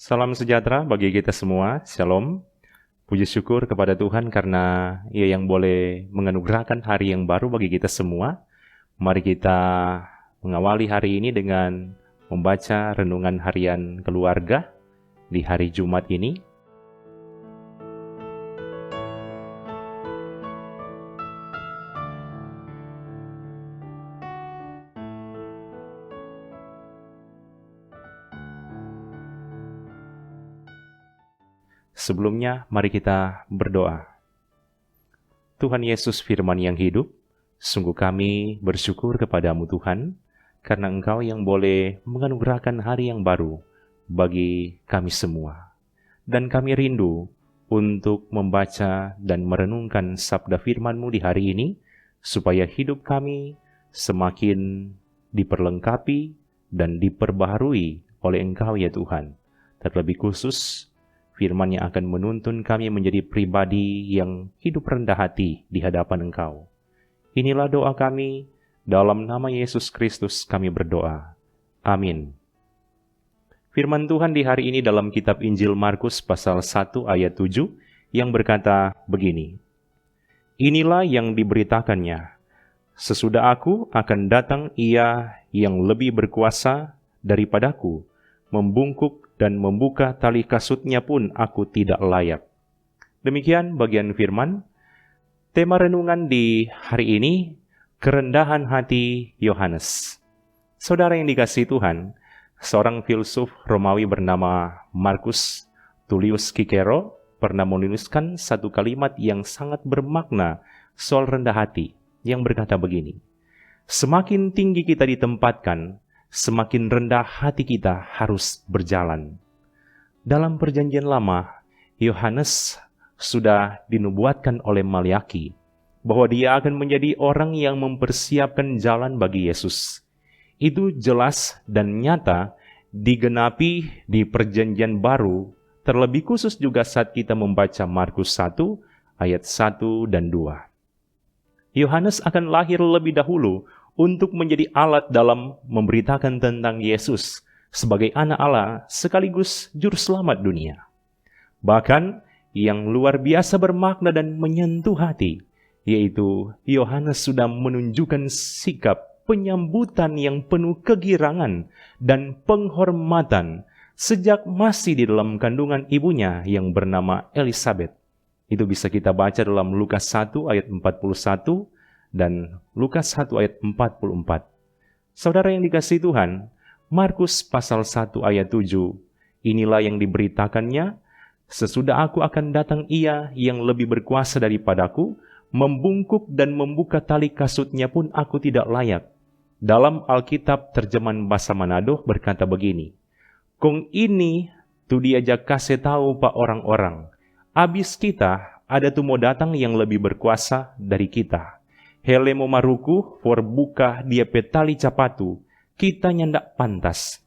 Salam sejahtera bagi kita semua, Shalom. Puji syukur kepada Tuhan karena Ia yang boleh menganugerahkan hari yang baru bagi kita semua. Mari kita mengawali hari ini dengan membaca renungan harian keluarga di hari Jumat ini. Sebelumnya, mari kita berdoa. Tuhan Yesus firman yang hidup, sungguh kami bersyukur kepadamu Tuhan, karena Engkau yang boleh menganugerahkan hari yang baru bagi kami semua. Dan kami rindu untuk membaca dan merenungkan sabda firman-Mu di hari ini, supaya hidup kami semakin diperlengkapi dan diperbaharui oleh Engkau ya Tuhan. Terlebih khusus, firman yang akan menuntun kami menjadi pribadi yang hidup rendah hati di hadapan Engkau. Inilah doa kami, dalam nama Yesus Kristus kami berdoa. Amin. Firman Tuhan di hari ini dalam kitab Injil Markus pasal 1 ayat 7 yang berkata begini. Inilah yang diberitakannya, sesudah aku akan datang Ia yang lebih berkuasa daripadaku, membungkuk dan membuka tali kasutnya pun aku tidak layak. Demikian bagian firman. Tema renungan di hari ini, kerendahan hati Yohanes. Saudara yang dikasihi Tuhan, seorang filsuf Romawi bernama Marcus Tullius Cicero pernah menuliskan satu kalimat yang sangat bermakna soal rendah hati, yang berkata begini, semakin tinggi kita ditempatkan, semakin rendah hati kita harus berjalan. Dalam perjanjian lama, Yohanes sudah dinubuatkan oleh Maliaki bahwa dia akan menjadi orang yang mempersiapkan jalan bagi Yesus. Itu jelas dan nyata digenapi di perjanjian baru, terlebih khusus juga saat kita membaca Markus 1 ayat 1 dan 2. Yohanes akan lahir lebih dahulu untuk menjadi alat dalam memberitakan tentang Yesus sebagai anak Allah sekaligus juru selamat dunia. Bahkan yang luar biasa bermakna dan menyentuh hati, yaitu Yohanes sudah menunjukkan sikap penyambutan yang penuh kegirangan dan penghormatan sejak masih di dalam kandungan ibunya yang bernama Elisabet. Itu bisa kita baca dalam Lukas 1 ayat 41 dan Lukas 1 ayat 44. Saudara yang dikasihi Tuhan, Markus pasal 1 ayat 7, inilah yang diberitakannya, sesudah aku akan datang Ia yang lebih berkuasa daripadaku, membungkuk dan membuka tali kasutnya pun aku tidak layak. Dalam Alkitab terjemahan bahasa Manado berkata begini, kong ini tu diajak kasih tahu pak orang-orang, abis kita ada tu mau datang yang lebih berkuasa dari kita. Hele mo maruku for buka dia petali capatu, kita nyandak pantas.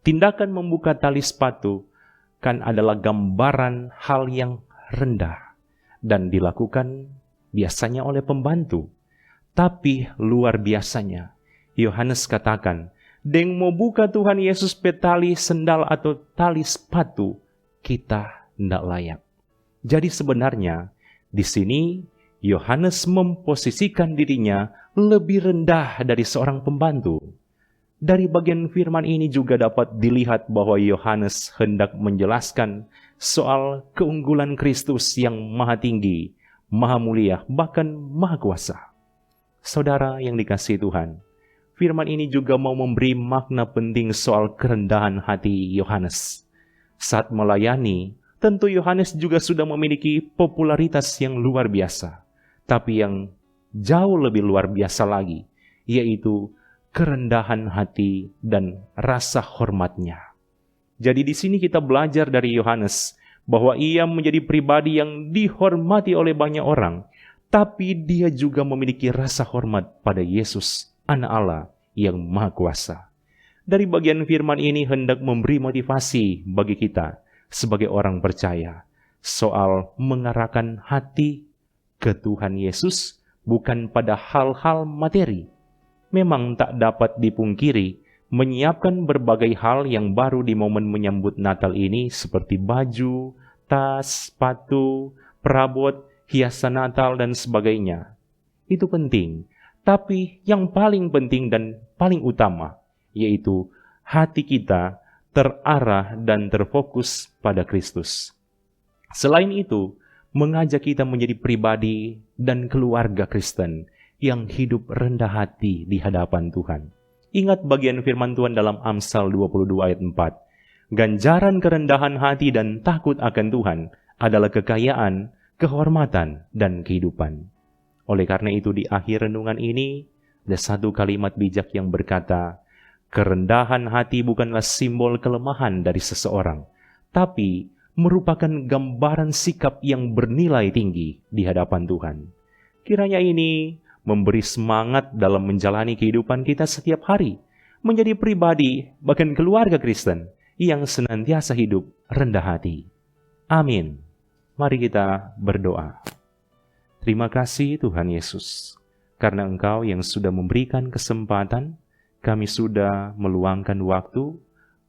Tindakan membuka tali sepatu kan adalah gambaran hal yang rendah dan dilakukan biasanya oleh pembantu. Tapi luar biasanya, Yohanes katakan, deng mau buka Tuhan Yesus petali sendal atau tali sepatu, kita ndak layak. Jadi sebenarnya di sini Yohanes memposisikan dirinya lebih rendah dari seorang pembantu. Dari bagian firman ini juga dapat dilihat bahwa Yohanes hendak menjelaskan soal keunggulan Kristus yang maha tinggi, maha mulia, bahkan maha kuasa. Saudara yang dikasihi Tuhan, firman ini juga mau memberi makna penting soal kerendahan hati Yohanes. Saat melayani, tentu Yohanes juga sudah memiliki popularitas yang luar biasa. Tapi yang jauh lebih luar biasa lagi, yaitu kerendahan hati dan rasa hormatnya. Jadi di sini kita belajar dari Yohanes bahwa ia menjadi pribadi yang dihormati oleh banyak orang, tapi dia juga memiliki rasa hormat pada Yesus, Anak Allah yang Maha Kuasa. Dari bagian firman ini hendak memberi motivasi bagi kita sebagai orang percaya soal mengarahkan hati ke Tuhan Yesus bukan pada hal-hal materi. Memang tak dapat dipungkiri menyiapkan berbagai hal yang baru di momen menyambut Natal ini seperti baju, tas, sepatu, perabot, hiasan Natal, dan sebagainya. Itu penting. Tapi yang paling penting dan paling utama, yaitu hati kita terarah dan terfokus pada Kristus. Selain itu, mengajak kita menjadi pribadi dan keluarga Kristen yang hidup rendah hati di hadapan Tuhan. Ingat bagian firman Tuhan dalam Amsal 22 ayat 4. Ganjaran kerendahan hati dan takut akan Tuhan adalah kekayaan, kehormatan, dan kehidupan. Oleh karena itu di akhir renungan ini, ada satu kalimat bijak yang berkata, kerendahan hati bukanlah simbol kelemahan dari seseorang, tapi merupakan gambaran sikap yang bernilai tinggi di hadapan Tuhan. Kiranya ini memberi semangat dalam menjalani kehidupan kita setiap hari, menjadi pribadi, bahkan keluarga Kristen yang senantiasa hidup rendah hati. Amin. Mari kita berdoa. Terima kasih Tuhan Yesus, karena Engkau yang sudah memberikan kesempatan, kami sudah meluangkan waktu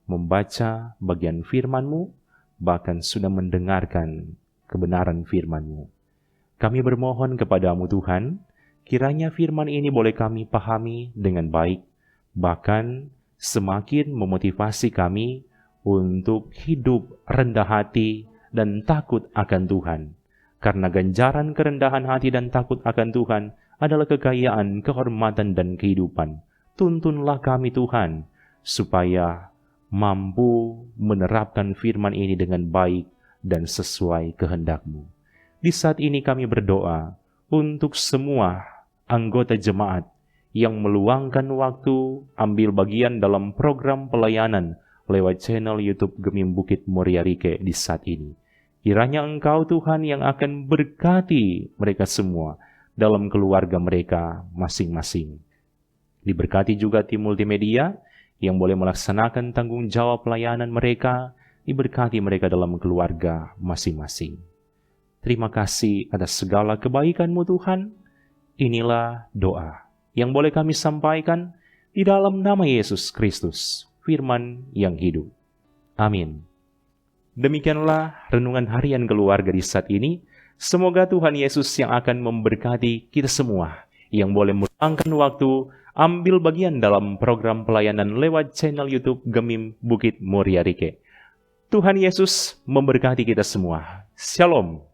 membaca bagian firman-Mu, bahkan sudah mendengarkan kebenaran firman-Mu. Kami bermohon kepadamu Tuhan, kiranya firman ini boleh kami pahami dengan baik, bahkan semakin memotivasi kami untuk hidup rendah hati dan takut akan Tuhan. Karena ganjaran kerendahan hati dan takut akan Tuhan adalah kekayaan, kehormatan, dan kehidupan. Tuntunlah kami Tuhan, supaya mampu menerapkan firman ini dengan baik dan sesuai kehendak-Mu. Di saat ini kami berdoa untuk semua anggota jemaat yang meluangkan waktu ambil bagian dalam program pelayanan lewat channel YouTube Gemim Bukit Muria Rike di saat ini. Kiranya Engkau Tuhan yang akan berkati mereka semua dalam keluarga mereka masing-masing. Diberkati juga tim multimedia yang boleh melaksanakan tanggung jawab pelayanan mereka, diberkati mereka dalam keluarga masing-masing. Terima kasih atas segala kebaikan-Mu Tuhan. Inilah doa yang boleh kami sampaikan di dalam nama Yesus Kristus, firman yang hidup. Amin. Demikianlah renungan harian keluarga di saat ini. Semoga Tuhan Yesus yang akan memberkati kita semua yang boleh meluangkan waktu ambil bagian dalam program pelayanan lewat channel YouTube Gemim Bukit Muria Rike. Tuhan Yesus memberkati kita semua. Shalom.